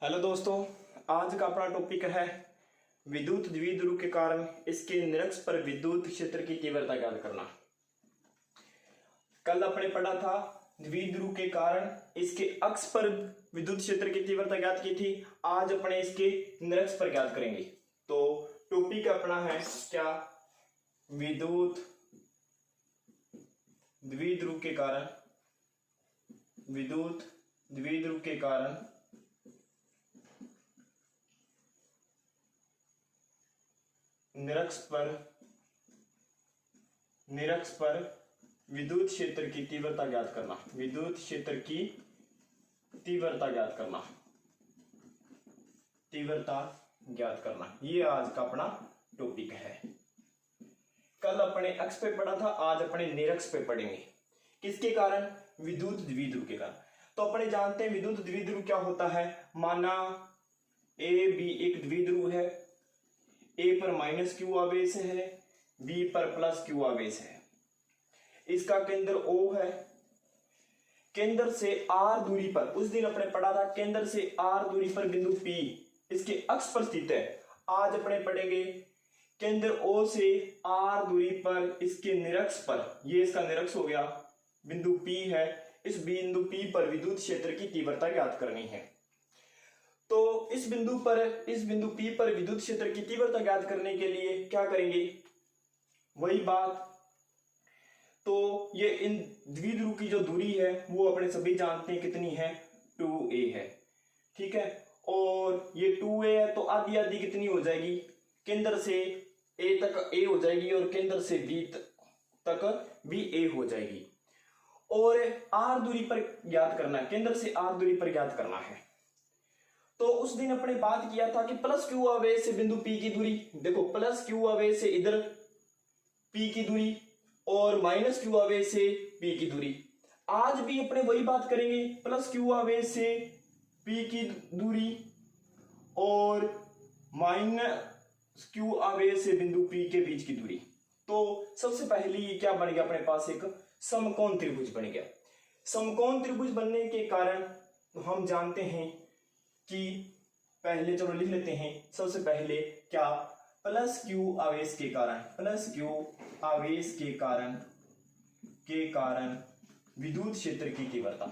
Hello दोस्तों, आज का अपना टॉपिक है विद्युत द्विध्रुव के कारण इसके निरक्ष पर विद्युत क्षेत्र की तीव्रता ज्ञात करना। कल अपने पढ़ा था द्विध्रुव के कारण इसके अक्ष पर विद्युत क्षेत्र की तीव्रता ज्ञात की थी। आज अपने इसके निरक्ष पर ज्ञात करेंगे। तो टॉपिक अपना है क्या, विद्युत द्विध्रुव के कारण निरक्ष पर विद्युत क्षेत्र की तीव्रता ज्ञात करना। विद्युत क्षेत्र की तीव्रता ज्ञात करना, ये आज का अपना टॉपिक है। कल अपने अक्ष पे पढ़ा था, आज अपने निरक्ष पे पढ़ेंगे। किसके कारण? विद्युत द्विध्रुव के कारण। तो अपने जानते हैं विद्युत द्विध्रुव क्या होता है। माना ए बी एक द्विध्रुव है, ए पर माइनस क्यू आवेश है, बी पर प्लस क्यू आवेश है। इसका केंद्र O है। केंद्र से R दूरी पर, उस दिन अपने पढ़ा था केंद्र से R दूरी पर बिंदु P इसके अक्ष पर स्थित है। आज अपने पढ़ेंगे केंद्र O से R दूरी पर इसके निरक्ष पर, ये इसका निरक्ष हो गया, बिंदु P है। इस बिंदु P पर विद्युत क्षेत्र की तीव्रता ज्ञात करनी है। तो इस बिंदु P पर विद्युत क्षेत्र की तीव्रता ज्ञात करने के लिए क्या करेंगे, वही बात। तो ये इन द्विध्रुव की जो दूरी है वो अपने सभी जानते हैं कितनी है, 2a है। ठीक है, और ये 2a है तो आधी आधी कितनी हो जाएगी, केंद्र से a तक a हो जाएगी और केंद्र से b तक भी a हो जाएगी। और r दूरी पर ज्ञात करना है, केंद्र से r दूरी पर ज्ञात करना है। तो उस दिन अपने बात किया था कि प्लस क्यू आवेश से बिंदु P की दूरी, देखो प्लस क्यू आवेश से इधर P की दूरी और माइनस क्यू आवेश से P की दूरी। आज भी अपने वही बात करेंगे, प्लस क्यू आवेश से P की दूरी और माइनस क्यू आवेश से बिंदु P के बीच की दूरी। तो सबसे पहले ये क्या बन गया अपने पास, एक समकोण त्रिभुज बन गया। समकोण त्रिभुज बनने के कारण हम जानते हैं कि पहले चलो लिख लेते हैं। सबसे पहले क्या, प्लस क्यू आवेश के कारण विद्युत क्षेत्र की तीव्रता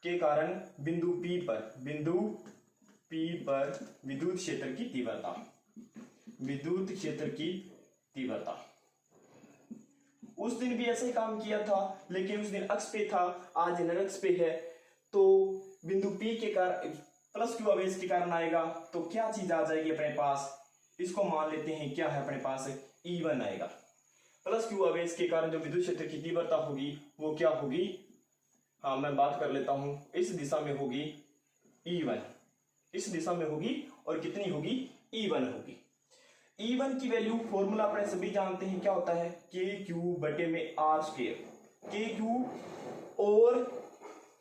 के कारण बिंदु P पर विद्युत क्षेत्र की तीव्रता। उस दिन भी ऐसे ही काम किया था, लेकिन उस दिन अक्ष पे था, आज निरक्ष पे है। तो बिंदु P के कारण प्लस क्यू आवेश के कारण आएगा तो क्या चीज आ जाएगी अपने पास, इसको मान लेते हैं क्या है अपने पास, E1 आएगा। प्लस क्यू आवेश के कारण जो विद्युत क्षेत्र की तीव्रता होगी वो क्या होगी, हाँ मैं बात कर लेता हूं, इस दिशा में होगी E1, इस दिशा में होगी और कितनी होगी, E1 होगी। E1 की वैल्यू फॉर्मूला अपने सभी जानते हैं क्या होता है, KQ बटे में R स्क्वायर। KQ और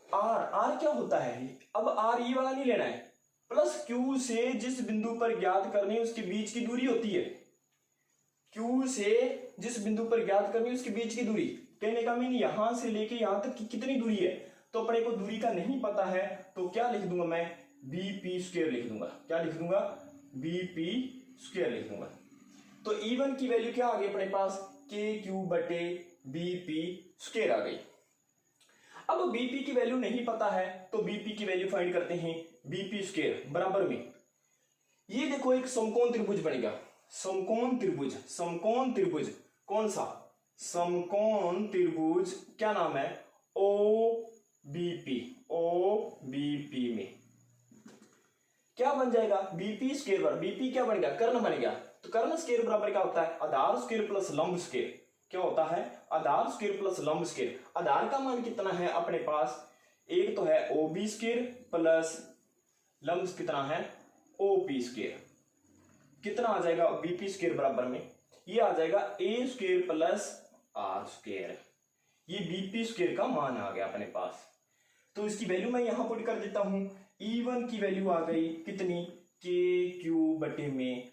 R क्या होता है, अब R ये वाला नहीं लेना है, प्लस Q से जिस बिंदु पर ज्ञात करनी है उसके बीच की दूरी होती है। Q से जिस बिंदु पर ज्ञात करनी है उसके बीच की दूरी, कहने का मीन यहां से लेके यहां तक की कितनी दूरी है। तो अपने को दूरी का नहीं पता है तो क्या लिख दूंगा मैं, BP स्क्वायर लिख दूंगा। क्या लिख दूंगा, BP स्क्वायर लिख दूंगा। तो E1 की वैल्यू क्या आ गई अपने पास, KQ बटे BP स्क्वायर आ गई। अब BP की वैल्यू नहीं पता है तो BP की वैल्यू फाइंड करते हैं, BP स्क्वायर बराबर में, ये देखो एक समकोण त्रिभुज बनेगा। समकोण त्रिभुज कौन सा, समकोण त्रिभुज क्या नाम है, OBP में क्या बन जाएगा, BP स्क्वायर बराबर, BP क्या बन गया, कर्ण बन गया। तो कर्ण स्क्वायर बराबर क्या होता है, आधार स्क्वायर प्लस लंब स्क्वायर। क्या होता है, आधार स्क्वायर प्लस लंब स्क्वायर। आधार का मान कितना है अपने पास, एक तो है OB स्क्वायर प्लस लंब कितना है, OP स्क्वायर। कितना आ जाएगा BP स्क्वायर बराबर में, ये आ जाएगा A square plus R square. ये BP स्क्वायर का मान आ गया अपने पास। तो इसकी वैल्यू मैं यहां पुट कर देता हूं। E1 की वैल्यू आ गई कितनी, KQ बटे में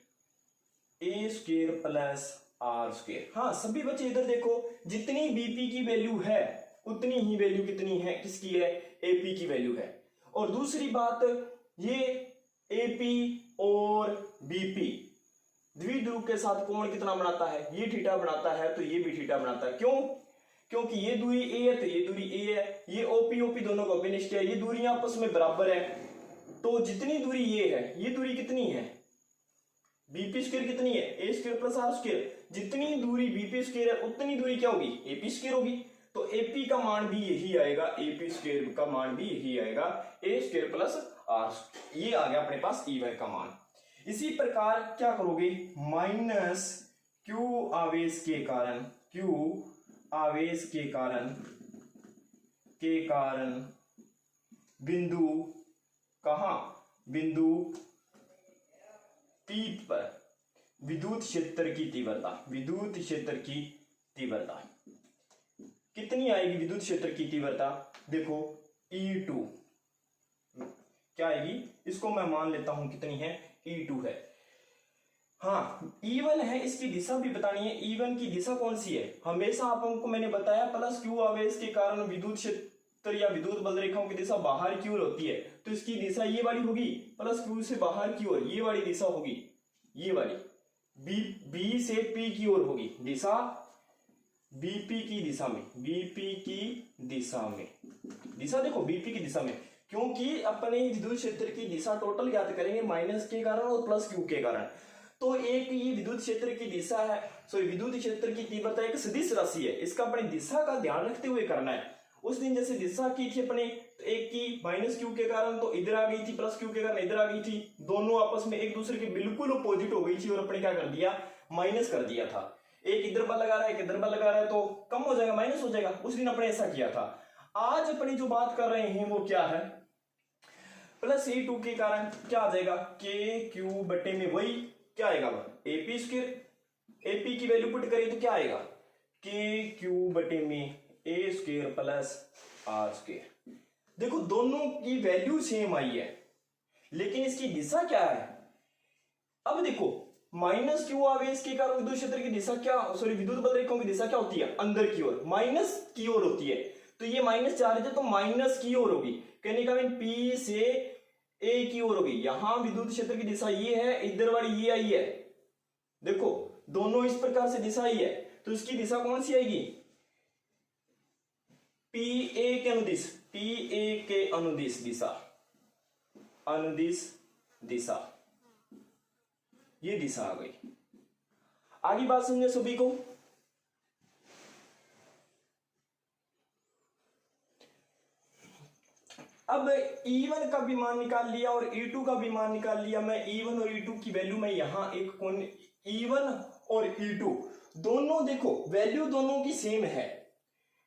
A square plus R square. हाँ सभी बच्चे इधर देखो, जितनी BP की वैल्यू है उतनी ही वैल्यू कितनी है, किसकी है, AP की वैल्यू है। और दूसरी बात, ये एपी और बीपी द्विध्रुव के साथ कोण कितना बनाता है, ये थीटा बनाता है, तो ये भी थीटा बनाता है। क्यों? क्योंकि ये दूरी ए है तो ये दूरी ए है, ये ओपी ओपी दोनों का अभिनिष्ट है, ये दूरियां आपस में बराबर है, तो जितनी दूरी ये है, ये दूरी कितनी है, बीपी स्क्वायर कितनी है, ए स्क्वायर प्लस आर स्क्वायर, जितनी दूरी बीपी स्क्वायर है उतनी दूरी क्या होगी, एपी स्क्वायर होगी। तो एपी का मान भी यही आएगा, एपी स्क्वायर का मान भी यही आएगा, ए स्क्वायर प्लस आर, ये आ गया अपने पास ई का मान। इसी प्रकार क्या करोगे, माइनस क्यू आवेश के कारण, क्यू आवेश के कारण बिंदु कहां, बिंदु पी पर विद्युत क्षेत्र की तीव्रता, विद्युत क्षेत्र की तीव्रता कितनी आएगी, विद्युत क्षेत्र की तीव्रता देखो E2 क्या आएगी, इसको मैं मान लेता हूं कितनी है, E2 है। हाँ E1 है, इसकी दिशा भी बतानी है, E1 की दिशा कौन सी है, हमेशा आपको मैंने बताया प्लस क्यू आवेश के कारण विद्युत क्षेत्र या विद्युत बल रेखाओं की दिशा बाहर की ओर होती है, तो इसकी दिशा ये वाली होगी, प्लस क्यू से बाहर की ओर ये वाली दिशा होगी, ये वाली बी से पी की ओर होगी दिशा, बीपी की दिशा में, बीपी की दिशा में, दिशा देखो बीपी की दिशा में, क्योंकि अपने विद्युत क्षेत्र की दिशा टोटल ज्ञात करेंगे माइनस के कारण और प्लस क्यू के कारण। तो एक ये विद्युत क्षेत्र की दिशा है, सॉरी विद्युत क्षेत्र की तीव्रता एक सदिश राशि है, इसका अपनी दिशा का ध्यान रखते हुए करना है। उस दिन जैसे दिशा की थी अपने, तो एक की माइनस क्यू के कारण तो इधर आ गई थी, प्लस क्यू के कारण इधर आ गई थी, दोनों आपस में एक दूसरे के बिल्कुल अपोजिट हो गई थी और अपने क्या कर दिया, माइनस कर दिया था। एक इधर बल लगा रहा है, एक इधर बल लगा रहा है, तो कम हो जाएगा, माइनस हो जाएगा, उस दिन अपने ऐसा किया था। आज अपनी जो बात कर रहे हैं वो क्या है, प्लस E2 के कारण क्या आ जाएगा, के क्यू बटे में वही क्या आएगा, एपी स्क्वायर, एपी की वैल्यू पुट करें तो क्या आएगा, के क्यू बटे में ए स्क्वायर प्लस आर स्क्वायर। देखो दोनों की वैल्यू सेम आई है, लेकिन इसकी दिशा क्या है। अब देखो माइनस क्यू आवेश के कारण विद्युत क्षेत्र की दिशा क्या, सॉरी विद्युत बल रेखाओं की दिशा क्या होती है, अंदर की ओर, माइनस की ओर होती है, तो ये माइनस चार्ज है तो माइनस की ओर होगी, कहने का मीन पी से ए की ओर होगी। यहां विद्युत क्षेत्र की दिशा ये है, इधर वाली ये आई है, देखो दोनों इस प्रकार से दिशा आई है, तो इसकी दिशा कौन सी आएगी, पी ए के अनुदिश, पी ए के अनुदिश दिशा, अनुदिश दिशा, ये दिशा आ गई। आगे बात समझे सभी को। अब E1 का भी मान निकाल लिया और E2 का भी मान निकाल लिया, मैं E1 और E2 की वैल्यू में यहां एक कोण, E1 और E2 दोनों देखो वैल्यू दोनों की सेम है,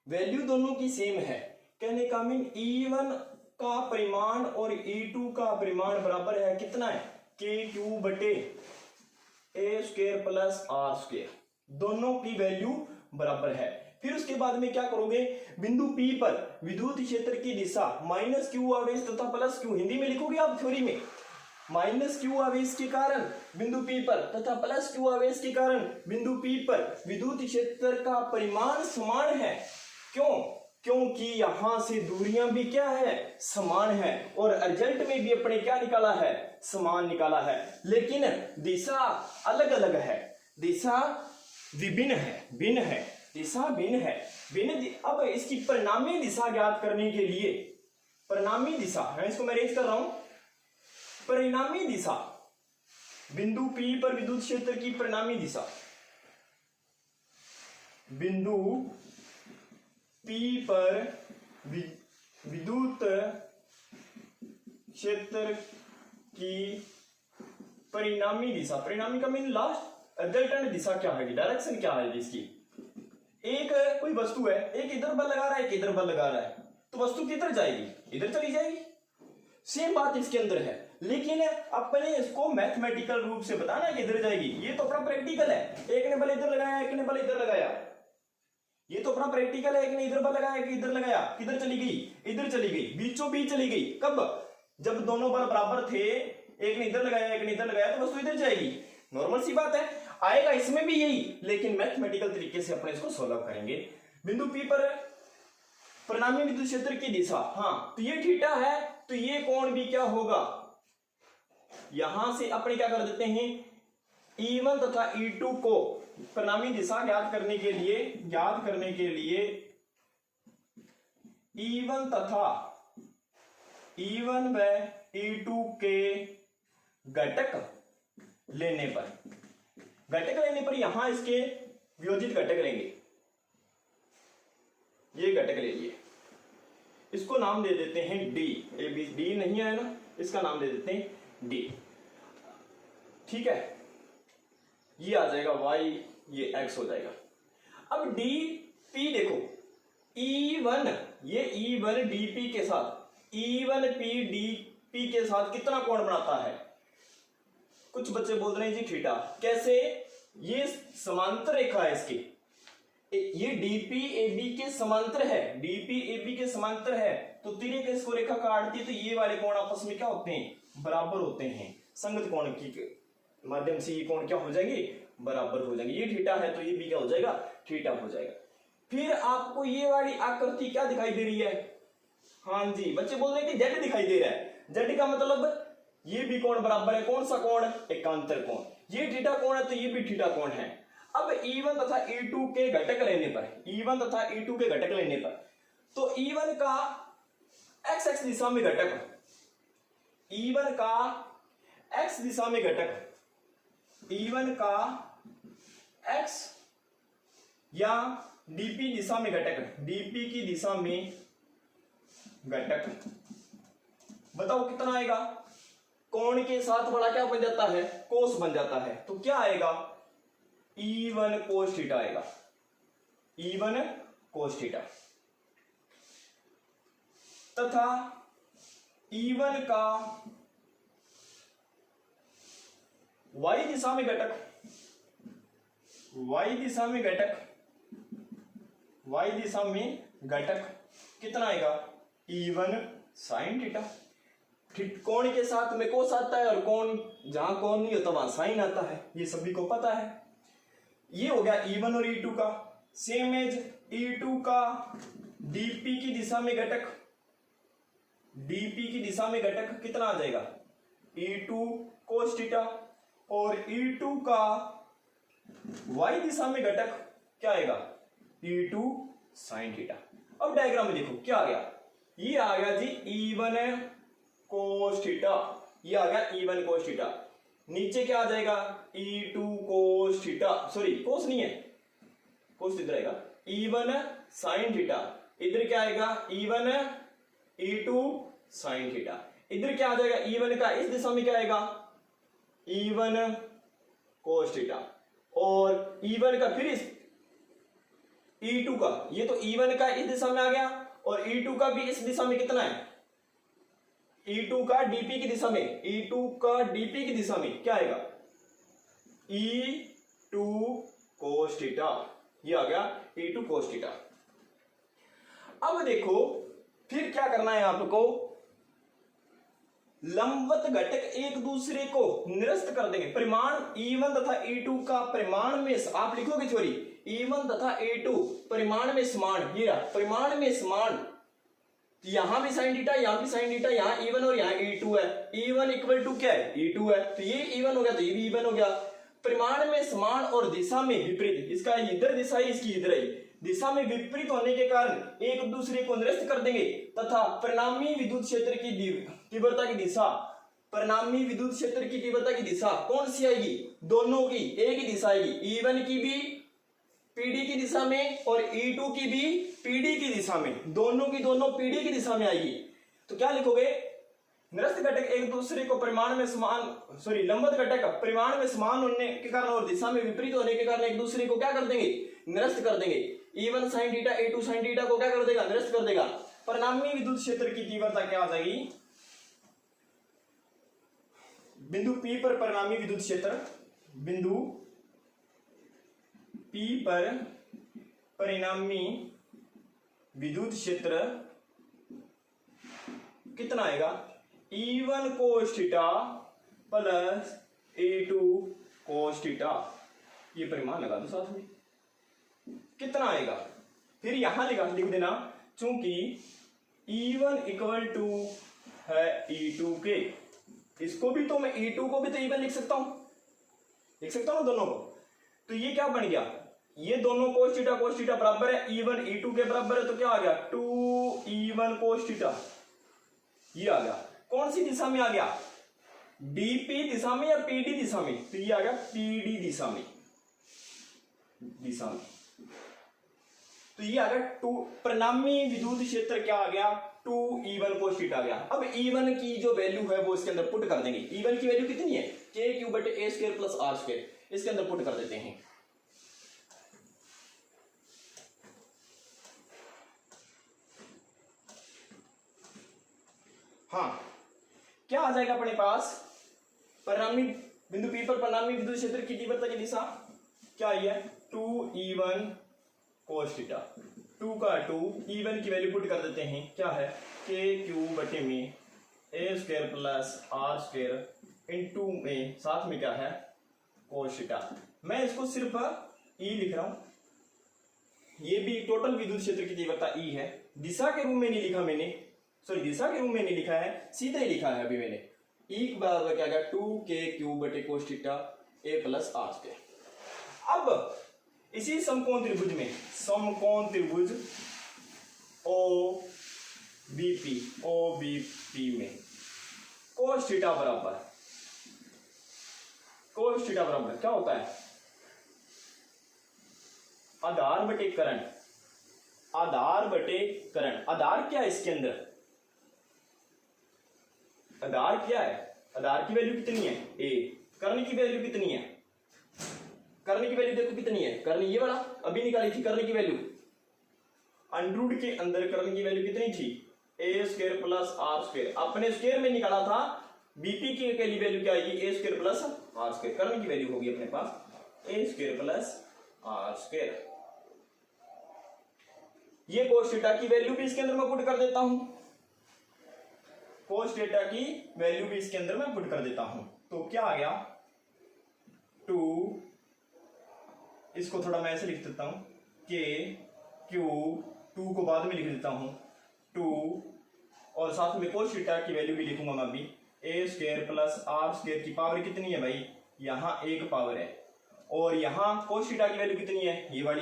वैल्यू दोनों की सेम है, कहने का मीन E1 का परिमाण और E2 का परिमाण बराबर है, कितना है, के क्यू बटे ए स्क्वायर प्लस आर स्क्वायर, दोनों की वैल्यू बराबर है। फिर उसके बाद में क्या करोगे, बिंदु P पर विद्युत क्षेत्र की दिशा माइनस क्यू आवेश तथा प्लस क्यू, हिंदी में लिखोगे आप थ्योरी में, माइनस क्यू आवेश के कारण बिंदु P पर तथा प्लस क्यू आवेश के कारण बिंदु P पर विद्युत क्षेत्र का परिमाण समान है। क्यों, क्योंकि यहां से दूरियां भी क्या है, समान है, और रिजल्ट में भी अपने क्या निकाला है, समान निकाला है, लेकिन दिशा अलग अलग है, दिशा विभिन्न है, भिन्न है, दिशा भिन्न है, भिन्न। अब इसकी परिणामी दिशा ज्ञात करने के लिए, परिणामी दिशा है, इसको मैं अरेंज कर रहा हूं, परिणामी दिशा बिंदु P पर विद्युत क्षेत्र की परिणामी दिशा, बिंदु P पर विद्युत क्षेत्र की परिणामी दिशा, परिणामी का मीन लास्ट रिजल्टेंट दिशा क्या है, डायरेक्शन क्या है इसकी। एक कोई वस्तु है, एक इधर बल लगा रहा है, एक इधर बल लगा रहा है, तो वस्तु किधर जाएगी, इधर चली जाएगी। सेम बात इसके अंदर है, लेकिन अपने इसको मैथमेटिकल रूप से बताना है कि इधर जाएगी, ये तो अपना प्रैक्टिकल है, एक ने बल इधर लगाया, एक ने बल इधर लगाया, ये तो अपना प्रैक्टिकल है, एक ने इधर बल लगाया, एक इधर लगाया, किधर चली गई, इधर चली गई, बीचों बीच चली गई। कब, जब दोनों बल बराबर थे, एक ने इधर लगाया, एक ने इधर लगाया, तो वस्तु इधर जाएगी, नॉर्मल सी बात है, आएगा इसमें भी यही, लेकिन मैथमेटिकल तरीके से अपने इसको सॉल्व करेंगे। बिंदु P पर परिणामी विद्युत क्षेत्र की दिशा, हाँ तो ये थीटा है, तो ये कोण भी क्या होगा, यहां से अपने क्या कर देते हैं, E1 तथा E2 को परिणामी दिशा ज्ञात करने के लिए E1 तथा E1 व E2 के घटक लेने पर यहां इसके वियोजित घटक लेंगे, ये घटक ले लिए, इसको नाम दे देते हैं D, D नहीं है ना, इसका नाम दे देते हैं D, ठीक है। ये आ जाएगा y, ये x हो जाएगा। अब dp देखो, E1 ये E1 dp के साथ, E1p dp के साथ कितना कोण बनाता है, कुछ बच्चे बोल रहे हैं जी थीटा, कैसे, ये समांतर रेखा है इसकी, ये dp ab के समांतर है, dp ab के समांतर है, तो तिर्यक इसको रेखा काटती है, तो ये वाले कोण आपस में क्या होते हैं, बराबर होते हैं, संगत कोण की माध्यम से ये कोण क्या हो जाएंगे, बराबर हो जाएंगे। ये थीटा है तो ये भी क्या हो जाएगा, थीटा हो जाएगा। फिर आपको ये वाली आकृति क्या दिखाई दे रही है, हाँ जी बच्चे बोल रहे हैं कि जेड दिखाई दे रहा है, जेड का मतलब ये भी कोण बराबर है, कौन सा कोण, एकांतर कोण, ये थीटा कोण है तो ये भी थीटा कोण है। अब E1 तथा E2 के घटक लेने पर, E1 तथा E2 के घटक लेने पर, तो E1 का x दिशा में घटक, E1 का x दिशा में घटक, E1 का x या dp दिशा में घटक, dp की दिशा में घटक, बताओ कितना आएगा, कोण के साथ बड़ा क्या बन जाता है, कोस बन जाता है, तो क्या आएगा, E1 कोस थीटा आएगा, E1 कोस थीटा, तथा E1 का y दिशा में घटक, y दिशा में घटक, y दिशा में घटक कितना आएगा, E1 साइन थीटा, कोण के साथ में कोस आता है, और कोण जहां कोण नहीं होता वहां साइन आता है, ये सभी को पता है। ये हो गया E1 और E2 का, सेम एज E2 का dp की दिशा में घटक, dp की दिशा में घटक कितना आ जाएगा, E2 कोस थीटा, और E2 का y दिशा में घटक क्या आएगा, E2 साइन थीटा। अब डायग्राम में देखो क्या आ गया, ये आ गया जी E1 कोस थीटा, ये आ गया E1 कोस थीटा, नीचे क्या आ जाएगा, E2 कोस थीटा, सॉरी कोस नहीं है, कोस इधर आएगा, E1 साइन थीटा, इधर क्या आएगा, E1 E2 साइन थीटा, इधर क्या आ जाएगा, E1 का इस दिशा में क्या आएगा, E1 कोस थीटा, और E1 का फिर इस E2 का, ये तो E1 का इस दिशा में आ गया, और E2 का भी इस दिशा में कितना है, E2 का dp की दिशा में, E2 का dp की दिशा में क्या आएगा, E2 कोस थीटा, ये आ गया E2 कोस थीटा। अब देखो फिर क्या करना है आपको, लंबवत घटक एक दूसरे को निरस्त कर देंगे, परिमाण E1 तथा E2 का परिमाण में, आप लिखोगे छोरी, E1 तथा E2 परिमाण में समान, ये परिमाण में समान, यहां भी साइन थीटा, यहां भी साइन थीटा, यहां E1 और यहां E2 है, E1 इक्वल टू क्या है, E2 है, तो ये E1 हो गया तो ये भी E1 हो गया, परिमाण में समान और दिशा में विपरीत, इसका इधर दिशा है, इसकी इधर है, दिशा में विपरीत होने के कारण एक दूसरे को निरस्त कर देंगे, तथा परिणामी विद्युत क्षेत्र की तीव्रता की दिशा, परिणामी विद्युत क्षेत्र की तीव्रता की दिशा कौन सी आएगी, दोनों की एक ही दिशा आएगी, E1 की भी PD की दिशा में और E2 की भी PD की दिशा में, दोनों की दोनों PD की दिशा में आएगी। तो क्या लिखोगे, निरस्त घटक एक दूसरे को परिमाण में समान, सॉरी लंबवत घटक परिमाण में समान होने के कारण और दिशा में विपरीत होने के कारण एक दूसरे को क्या कर देंगे, निरस्त कर देंगे। E1 sine theta E2 sine theta को क्या कर देगा, निरस्त कर देगा। परिणामी विद्युत क्षेत्र की तीव्रता क्या आ जाएगी, बिंदु P पर परिणामी विद्युत क्षेत्र, बिंदु P पर परिणामी विद्युत क्षेत्र कितना आएगा, E1 cos theta plus E2 cos theta, ये परिमाण लगा दो साथ में, कितना आएगा। फिर यहां लिख देना, चूंकि E1 इक्वल टू है E2 के, इसको भी तो मैं E2 को भी तो E1 लिख सकता हूं ना दोनों को। तो ये क्या बन गया, ये दोनों cos थीटा बराबर है E1 E2 के बराबर है, तो क्या आ गया 2E1 cos थीटा, ये आ गया। कौन सी दिशा में आ गया, डीपी दिशा में या पीडी दिशा में, तो ये आ गया पीडी दिशा में तो ये आ गया टू, परिणामी विद्युत क्षेत्र क्या आ गया 2E1 cos थीटा आ गया। अब E1 की जो वैल्यू है वो इसके अंदर पुट कर देंगे। E1 की वैल्यू कितनी है, k क्यूब बटे a square plus r square, इसके अंदर पुट कर देते हैं। हाँ, क्या आ जाएगा अपने पास, परिणामी बिंदु P पर परिणामी विद्युत क्षेत्र की तीव्रता की दिशा क्या आई है 2E1 cos थीटा, 2 का 2, E1 की वैल्यू पुट कर देते हैं, क्या है k क्यूब बटे में a square plus r square into में साथ में क्या है cos थीटा। मैं इसको सिर्फ E लिख रहा हूं, ये भी टोटल विद्युत क्षेत्र की तीव्रता E है, दिशा के रूप में नहीं लिखा मैंने, सॉरी दिशा के रूप में नहीं लिखा है, सीधे ही लिखा है अभी मैंने। E बराबर क्या गया 2k क्यूब बटे cos theta a plus r square. अब इसी समकोण त्रिभुज में, समकोण त्रिभुज OBP में cos थीटा बराबर क्या होता है, आधार बटे करण, आधार क्या है इसके अंदर, आधार क्या है, आधार की वैल्यू कितनी है a, कर्ण की वैल्यू कितनी है, कर्ण की वैल्यू देखो कितनी है, कर्ण ये वाला अभी निकाली थी कर्ण की वैल्यू, अंडरूट के अंदर कर्ण की वैल्यू कितनी थी a square plus r square, अपने स्क्वायर में निकाला था, बीपी की वैल्यू क्या आएगी a square plus r square, कर्ण की वैल्यू होगी अपने पास a square plus r square. ये cos थीटा की वैल्यू भी इसके अंदर मैं पुट कर देता हूं, cos थीटा की वैल्यू भी इसके अंदर मैं पुट कर देता हूं, तो क्या आ गया 2, इसको थोड़ा मैं ऐसे लिख देता हूं k क्यूब, 2 को बाद में लिख देता हूं 2, और साथ में cos थीटा की वैल्यू भी लिखूंगा मैं अभी a square plus r square की पावर कितनी है भाई, यहां एक पावर है, और यहां cos थीटा की वैल्यू कितनी है ये वाली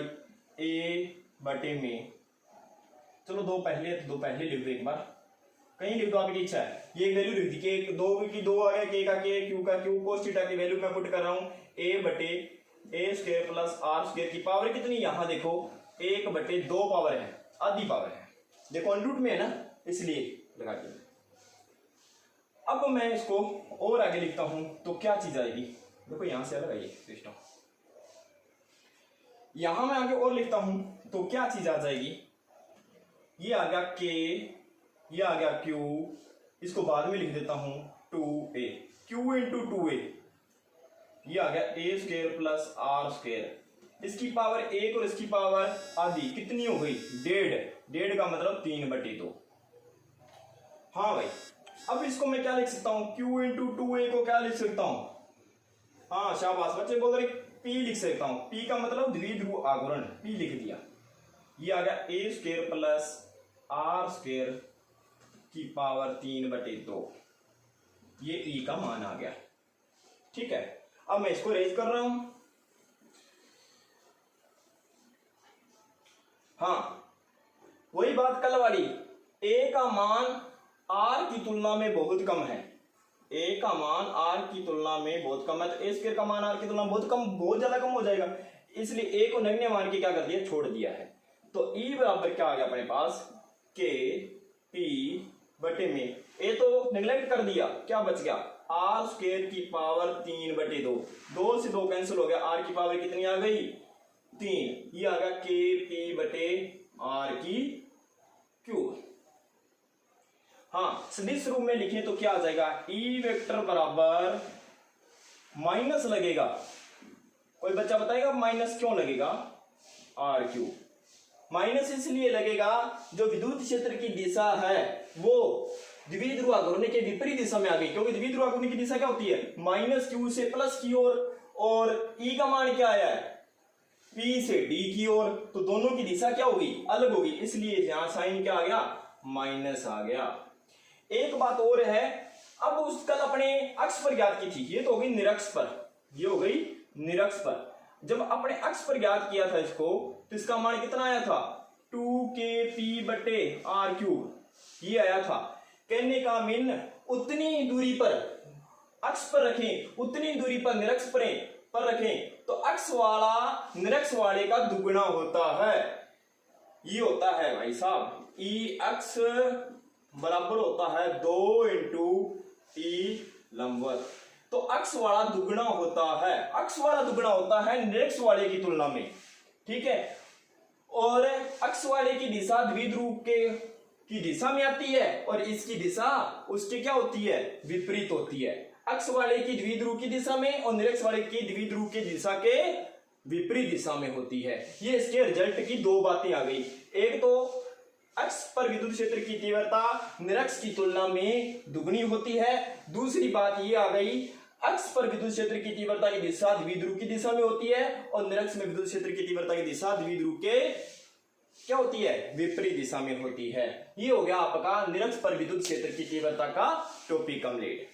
a बटे में, चलो दो पहले लिख दो, एक बार कहीं लिख दो आपकी इच्छा है, ये वैल्यू लिख दी के दो की दो आ गया, k का k, q का q, cos थीटा की वैल्यू मैं पुट कर रहा हूं a बटे a square plus r square की पावर कितनी, यहां देखो 1 बटे 2 पावर है, आधी पावर है, देखो अंडरूट में है ना इसलिए लगा के। अब मैं इसको और आगे लिखता हूं तो क्या चीज आएगी, देखो यहां से अलग आइए सिस्टम, यहां मैं आगे और लिखता हूं तो क्या चीज आ जाएगी, ये आ गया k, ये आ गया q, इसको बाद में लिख देता हूं 2a, q इंटू 2a, ये आ गया a square plus r square, इसकी पावर 1 और इसकी पावर आधी कितनी हो गई 1.5 का मतलब 3/2। हाँ भाई, अब इसको मैं क्या लिख सकता हूं, q इंटू 2a को क्या लिख सकता हूं, हाँ शाबाश बच्चे बोल रहे p लिख सकता हूं, p का मतलब द्विध्रुव आघूर्ण, p लिख दिया, ये आ गया a square plus r square की पावर 3/2, ये e का मान आ गया। ठीक है, अब मैं इसको रेज कर रहा हूं, हाँ वही बात कल वाली, a का मान r की तुलना में बहुत कम है, a का मान r की तुलना में बहुत कम है, तो a स्क्वायर का मान r की तुलना में बहुत ज्यादा कम हो जाएगा, इसलिए a को नगण्य मान के क्या कर दिया, छोड़ दिया है। तो e बराबर क्या आ गया अपने पास k p बटे में, a तो नेग्लेक्ट कर दिया, क्या बच गया r स्क्वायर की पावर 3/2, 2 से 2 कैंसिल हो गया, r की पावर कितनी आ गई 3, ये आ गया k p बटे r की क्यूब। हाँ सदिश रूप में लिखें तो क्या आ जाएगा, e वेक्टर बराबर माइनस लगेगा, कोई बच्चा बताएगा माइनस क्यों लगेगा, r क्यूब माइनस इसलिए लगेगा जो विद्युत क्षेत्र की दिशा है वो द्विध्रुव आघूर्ण के विपरीत दिशा में आ गई, क्योंकि द्विध्रुव आघूर्ण की दिशा क्या होती है -q से +q, और e का मान क्या आया है P से D की ओर, तो दोनों की दिशा क्या होगी, अलग होगी, इसलिए यहां साइन क्या आ गया, माइनस आ गया। एक बात और है, अब उस कल अपने अक्ष पर ज्ञात की थी, ये तो हो गई निरक्ष पर, ये हो गई निरक्ष पर। जब अपने अक्ष पर ज्ञात किया था इसको, तो इसका मान कितना आया था, 2kp/r³, ये आया था। कहने का मीन उतनी दूरी पर अक्ष पर रखें, उतनी दूरी पर निरक्ष पर रखें, तो अक्ष वाला निरक्ष वाले का दुगुना होता है। ये होता है भाई साहब, ई अक्ष बराबर होता है 2 × ई लंबवत। तो अक्ष वाला दुगुना होता है, अक्ष वाला दुगुना होता है निरक्ष वाले की तुलना में, ठीक है। और अक्ष वाले की दिशा द्विध्रुव की दिशा में आती है, और इसकी दिशा उसकी क्या होती है, विपरीत होती है। अक्ष वाले की द्विध्रुव की दिशा में और निरक्ष वाले की द्विध्रुव की दिशा के विपरीत दिशा में होती है। ये इसके रिजल्ट की दो बातें आ गई। एक तो अक्ष पर विद्युत क्षेत्र की तीव्रता निरक्ष की तुलना में दुगनी होती है। दूसरी बात ये आ गई, अक्ष पर विद्युत क्षेत्र की तीव्रता की दिशा द्विध्रुव की दिशा में होती है, और निरक्ष में विद्युत क्षेत्र की तीव्रता की दिशा द्विध्रुव के क्या होती है, विपरीत दिशा में होती है। ये हो गया आपका निरक्ष पर विद्युत क्षेत्र की तीव्रता का टॉपिक कंप्लीट।